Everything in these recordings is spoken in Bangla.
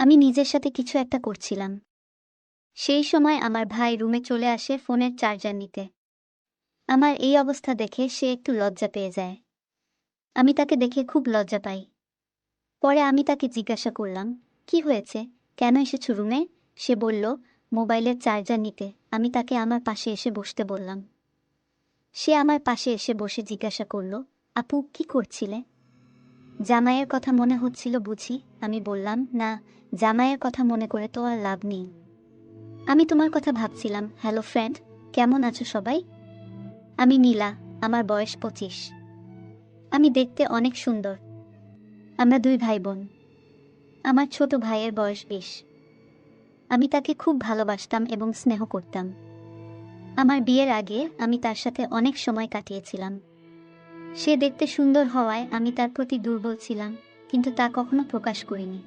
আমি নিজের সাথে কিছু একটা করছিলাম। সেই সময় আমার ভাই রুমে চলে আসে ফোনের চার্জার নিতে। আমার এই অবস্থা দেখে সে একটু লজ্জা পেয়ে যায়। আমি তাকে দেখে খুব লজ্জা পাই। পরে আমি তাকে জিজ্ঞাসা করলাম, কি হয়েছে, কেন এসেছো রুমে? সে বলল, মোবাইলের চার্জার নিতে। আমি তাকে আমার পাশে এসে বসতে বললাম। সে আমার পাশে এসে বসে জিজ্ঞাসা করল, আপু কি করছিলে? জামাইয়ের কথা মনে হচ্ছিল বুঝি? আমি বললাম, না, জামাইয়ের কথা মনে করে তো আর লাভ নেই। আমি তোমার কথা ভাবছিলাম। হ্যালো ফ্রেন্ড, কেমন আছো সবাই? আমি নীলা, আমার বয়স 25। আমি দেখতে অনেক সুন্দর। আমরা 2 ভাই বোন। আমার ছোট ভাইয়ের বয়স 20। আমি তাকে খুব ভালোবাসতাম এবং স্নেহ করতাম। আমার বিয়ের আগে আমি তার সাথে অনেক সময় কাটিয়েছিলাম। সে দেখতে সুন্দর হওয়ায় আমি তার প্রতি দুর্বল ছিলাম, কিন্তু তা কখনো প্রকাশ করিনি।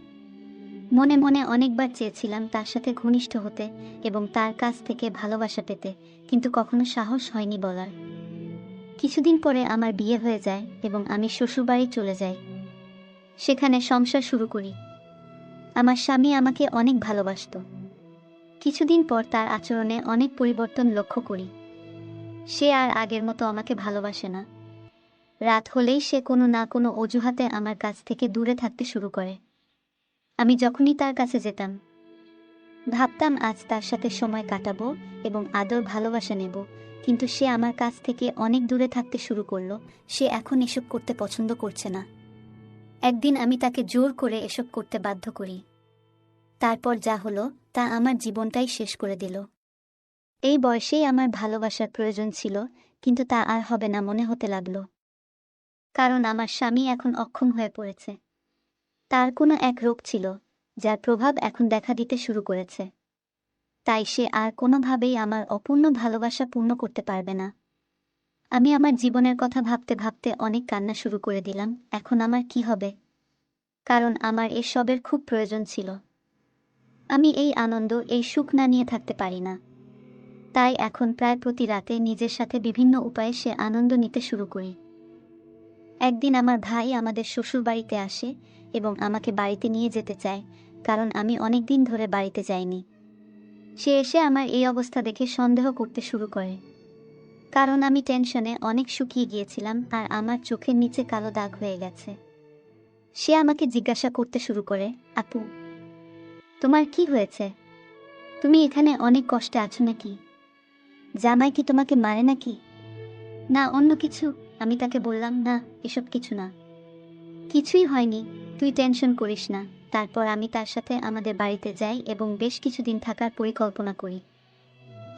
মনে মনে অনেকবার চেয়েছিলাম তার সাথে ঘনিষ্ঠ হতে এবং তার কাছ থেকে ভালোবাসা পেতে, কিন্তু কখনো সাহস হয়নি বলার। কিছুদিন পরে আমার বিয়ে হয়ে যায় এবং আমি শ্বশুরবাড়ি চলে যাই। সেখানে সংসার শুরু করি। আমার স্বামী আমাকে অনেক ভালোবাসতো। কিছুদিন পর তার আচরণে অনেক পরিবর্তন লক্ষ্য করি। সে আর আগের মতো আমাকে ভালোবাসে না। রাত হলেই সে কোনো না কোনো অজুহাতে আমার কাছ থেকে দূরে থাকতে শুরু করে। আমি যখনই তার কাছে যেতাম, ভাবতাম আজ তার সাথে সময় কাটাবো এবং আদর ভালোবাসা নেব, কিন্তু সে আমার কাছ থেকে অনেক দূরে থাকতে শুরু করলো। সে এখন এসব করতে পছন্দ করছে না। একদিন আমি তাকে জোর করে এসব করতে বাধ্য করি। তারপর যা হলো তা আমার জীবনটাই শেষ করে দিল। এই বয়সেই আমার ভালোবাসার প্রয়োজন ছিল, কিন্তু তা আর হবে না মনে হতে লাগলো। কারণ আমার স্বামী এখন অক্ষম হয়ে পড়েছে। তার কোনো এক রোগ ছিল, যার প্রভাব এখন দেখা দিতে শুরু করেছে। তাই সে আর কোনোভাবেই আমার অপূর্ণ ভালোবাসা পূর্ণ করতে পারবে না। আমি আমার জীবনের কথা ভাবতে ভাবতে অনেক কান্না শুরু করে দিলাম। এখন আমার কি হবে? কারণ আমার এসবের খুব প্রয়োজন ছিল। আমি এই আনন্দ, এই সুখ না নিয়ে থাকতে পারি না। তাই এখন প্রায় প্রতি রাতে নিজের সাথে বিভিন্ন উপায়ে সে আনন্দ নিতে শুরু করি। একদিন আমার ভাই আমাদের শ্বশুরবাড়িতে আসে এবং আমাকে বাড়িতে নিয়ে যেতে চায়, কারণ আমি অনেক দিন ধরে বাড়িতে যাইনি। সে এসে আমার এই অবস্থা দেখে সন্দেহ করতে শুরু করে, কারণ আমি টেনশনে অনেক শুকিয়ে গিয়েছিলাম আর আমার চোখের নিচে কালো দাগ হয়ে গেছে। সে আমাকে জিজ্ঞাসা করতে শুরু করে, আপু, তোমার কি হয়েছে? তুমি এখানে অনেক কষ্টে আছো নাকি? জামাই কি তোমাকে মারে নাকি? না অন্য কিছু? আমি তাকে বললাম, না, এসব কিছু না, কিছুই হয়নি, তুই টেনশন করিস না। তারপর আমি তার সাথে আমাদের বাড়িতে যাই এবং বেশ কিছুদিন থাকার পরিকল্পনা করি।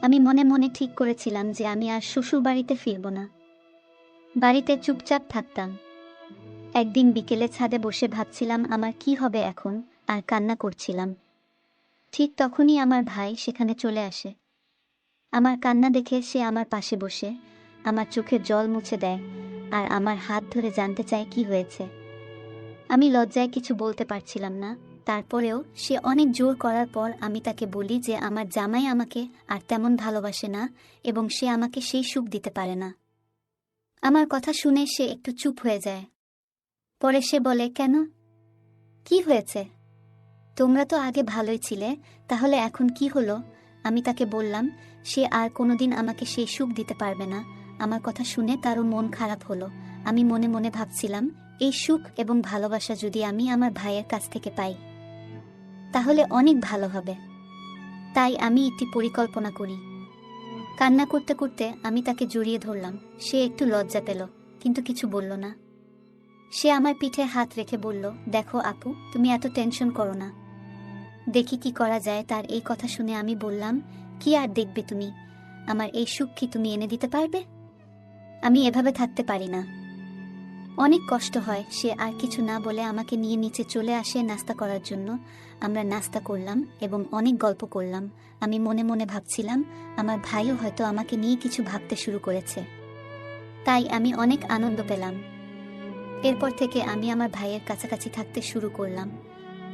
আমি মনে মনে ঠিক করেছিলাম যে আমি আর শ্বশুর বাড়িতে ফিরব না, বাড়িতে চুপচাপ থাকতাম। একদিন বিকেলে ছাদে বসে ভাবছিলাম আমার কি হবে এখন, আর কান্না করছিলাম। ঠিক তখনই আমার ভাই সেখানে চলে আসে। আমার কান্না দেখে সে আমার পাশে বসে আমার চোখের জল মুছে দেয় আর আমার হাত ধরে জানতে চায় কি হয়েছে। আমি লজ্জায় কিছু বলতে পারছিলাম না। তারপরেও সে অনেক জোর করার পর আমি তাকে বলি যে আমার জামাই আমাকে আর তেমন ভালোবাসে না এবং সে আমাকে সেই সুখ দিতে পারে না। আমার কথা শুনে সে একটু চুপ হয়ে যায়। পরে সে বলে, কেন, কি হয়েছে? তোমরা তো আগে ভালোই ছিলে, তাহলে এখন কি হলো? আমি তাকে বললাম সে আর কোনোদিন আমাকে সেই সুখ দিতে পারবে না। আমার কথা শুনে তারও মন খারাপ হলো। আমি মনে মনে ভাবছিলাম, এই সুখ এবং ভালোবাসা যদি আমি আমার ভাইয়ের কাছ থেকে পাই তাহলে অনেক ভালো হবে। তাই আমি একটি পরিকল্পনা করি। কান্না করতে করতে আমি তাকে জড়িয়ে ধরলাম। সে একটু লজ্জা পেল, কিন্তু কিছু বলল না। সে আমার পিঠে হাত রেখে বলল, দেখো আপু, তুমি এত টেনশন করো না, দেখি কি করা যায়। তার এই কথা শুনে আমি বললাম, কি আর দেখবে তুমি, আমার এই সুখ কি তুমি এনে দিতে পারবে? আমি এভাবে থাকতে পারি না, অনেক কষ্ট হয়। সে আর কিছু না বলে আমাকে নিয়ে নিচে চলে আসে নাস্তা করার জন্য। আমরা নাস্তা করলাম এবং অনেক গল্প করলাম। আমি মনে মনে ভাবছিলাম আমার ভাইও হয়তো আমাকে নিয়ে কিছু ভাবতে শুরু করেছে। তাই আমি অনেক আনন্দ পেলাম। এরপর থেকে আমি আমার ভাইয়ের কাছাকাছি থাকতে শুরু করলাম,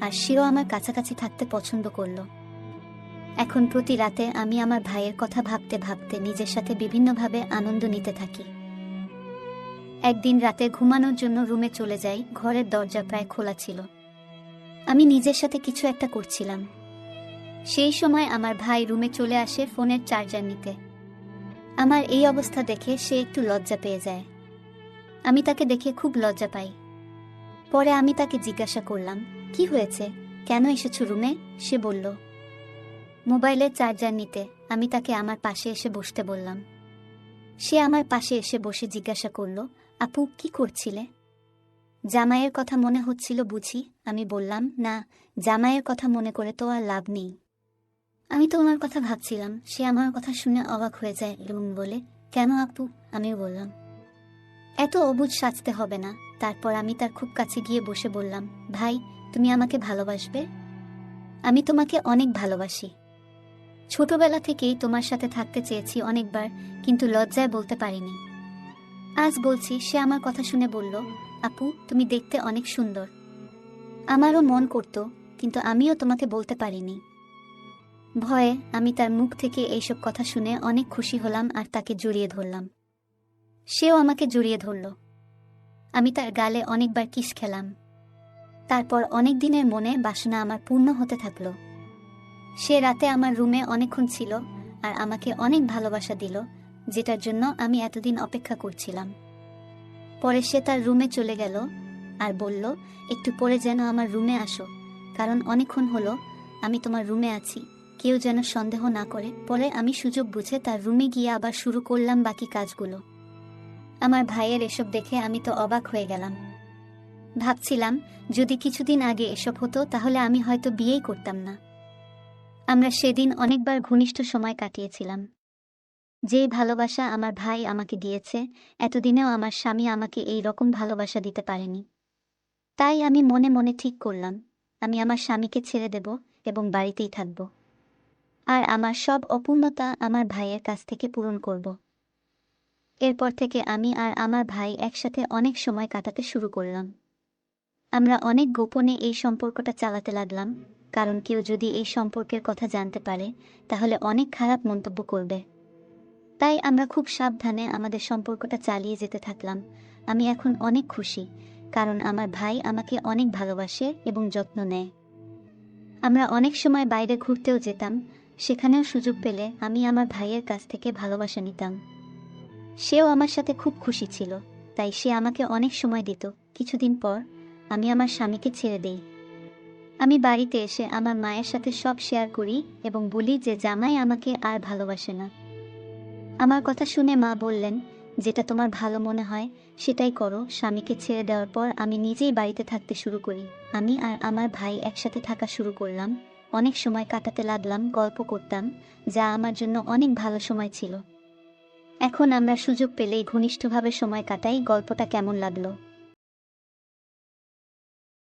আর সেও আমার কাছাকাছি থাকতে পছন্দ করলো। এখন প্রতি রাতে আমি আমার ভাইয়ের কথা ভাবতে ভাবতে নিজের সাথে বিভিন্নভাবে আনন্দ নিতে থাকি। একদিন রাতে ঘুমানোর জন্য রুমে চলে যাই, ঘরের দরজা প্রায় খোলা ছিল। আমি নিজের সাথে কিছু একটা করছিলাম। সেই সময় আমার ভাই রুমে চলে আসে ফোনের চার্জার নিতে। আমার এই অবস্থা দেখে সে একটু লজ্জা পেয়ে যায়। আমি তাকে দেখে খুব লজ্জা পাই। পরে আমি তাকে জিজ্ঞাসা করলাম, কি হয়েছে, কেন এসেছো রুমে? সে বলল, মোবাইলের চার্জার নিতে। আমি তাকে আমার পাশে এসে বসতে বললাম। সে আমার পাশে এসে বসে জিজ্ঞাসা করল, আপু কি করছিলে? জামাইয়ের কথা মনে হচ্ছিল বুঝি? আমি বললাম, না, জামাইয়ের কথা মনে করে তো আর লাভ নেই। আমি তো ওনার কথা ভাবছিলাম। সে আমার কথা শুনে অবাক হয়ে যায় এবং বলে, কেন আপু? আমিও বললাম, এত অবুঝ সাজতে হবে না। তারপর আমি তার খুব কাছে গিয়ে বসে বললাম, ভাই, তুমি আমাকে ভালোবাসবে? আমি তোমাকে অনেক ভালোবাসি। ছোটবেলা থেকেই তোমার সাথে থাকতে চেয়েছি অনেকবার, কিন্তু লজ্জায় বলতে পারিনি। আজ বলছি। সে আমার কথা শুনে বলল, আপু তুমি দেখতে অনেক সুন্দর। আমারও মন করত, কিন্তু আমিও তোমাকে বলতে পারিনি। ভয়ে আমি তার মুখ থেকে এইসব কথা শুনে অনেক খুশি হলাম আর তাকে জড়িয়ে ধরলাম। সেও আমাকে জড়িয়ে ধরল। আমি তার গালে অনেকবার কিস খেলাম। তারপর অনেক দিনের মনে বাসনা আমার পূর্ণ হতে থাকলো। সে রাতে আমার রুমে অনেকক্ষণ ছিল আর আমাকে অনেক ভালোবাসা দিল, যেটার জন্য আমি এতদিন অপেক্ষা করছিলাম। পরে সে তার রুমে চলে গেল আর বলল, একটু পরে যেন আমার রুমে আসো, কারণ অনেকক্ষণ হলো আমি তোমার রুমে আছি, কেউ যেন সন্দেহ না করে। পরে আমি সুযোগ বুঝে তার রুমে গিয়ে আবার শুরু করলাম বাকি কাজগুলো। আমার ভাইয়ের এসব দেখে আমি তো অবাক হয়ে গেলাম। ভাবছিলাম, যদি কিছুদিন আগে এসব হতো তাহলে আমি হয়তো বিয়েই করতাম না। আমরা সেদিন অনেকবার ঘনিষ্ঠ সময় কাটিয়েছিলাম। যে ভালোবাসা আমার ভাই আমাকে দিয়েছে, এতদিনেও আমার স্বামী আমাকে এই রকম ভালোবাসা দিতে পারেনি। তাই আমি মনে মনে ঠিক করলাম, আমি আমার স্বামীকে ছেড়ে দেব এবং বাড়িতেই থাকব। আর আমার সব অপূর্ণতা আমার ভাইয়ের কাছ থেকে পূরণ করব। এরপর থেকে আমি আর আমার ভাই একসাথে অনেক সময় কাটাতে শুরু করলাম। আমরা অনেক গোপনে এই সম্পর্কটা চালাতে লাগলাম, কারণ কেউ যদি এই সম্পর্কের কথা জানতে পারে তাহলে অনেক খারাপ মন্তব্য করবে। তাই আমরা খুব সাবধানে আমাদের সম্পর্কটা চালিয়ে যেতে থাকলাম। আমি এখন অনেক খুশি, কারণ আমার ভাই আমাকে অনেক ভালোবাসে এবং যত্ন নেয়। আমরা অনেক সময় বাইরে ঘুরতেও যেতাম, সেখানেও সুযোগ পেলে আমি আমার ভাইয়ের কাছ থেকে ভালোবাসা নিতাম। সেও আমার সাথে খুব খুশি ছিল, তাই সে আমাকে অনেক সময় দিত। কিছুদিন পর আমি আমার স্বামীকে ছেড়ে দেই। আমি বাড়িতে এসে আমার মায়ের সাথে সব শেয়ার করি এবং বলি যে জামাই আমাকে আর ভালোবাসে না। আমার কথা শুনে মা বললেন, যেটা তোমার ভালো মনে হয় সেটাই করো। স্বামীকে ছেড়ে দেওয়ার পর আমি নিজেই বাড়িতে থাকতে শুরু করি। আমি আর আমার ভাই একসাথে থাকা শুরু করলাম। অনেক সময় কাটাতে লাগলাম, গল্প করতাম, যা আমার জন্য অনেক ভালো সময় ছিল। এখন আমরা সুযোগ পেলেই ঘনিষ্ঠভাবে সময় কাটাই। গল্পটা কেমন লাগলো?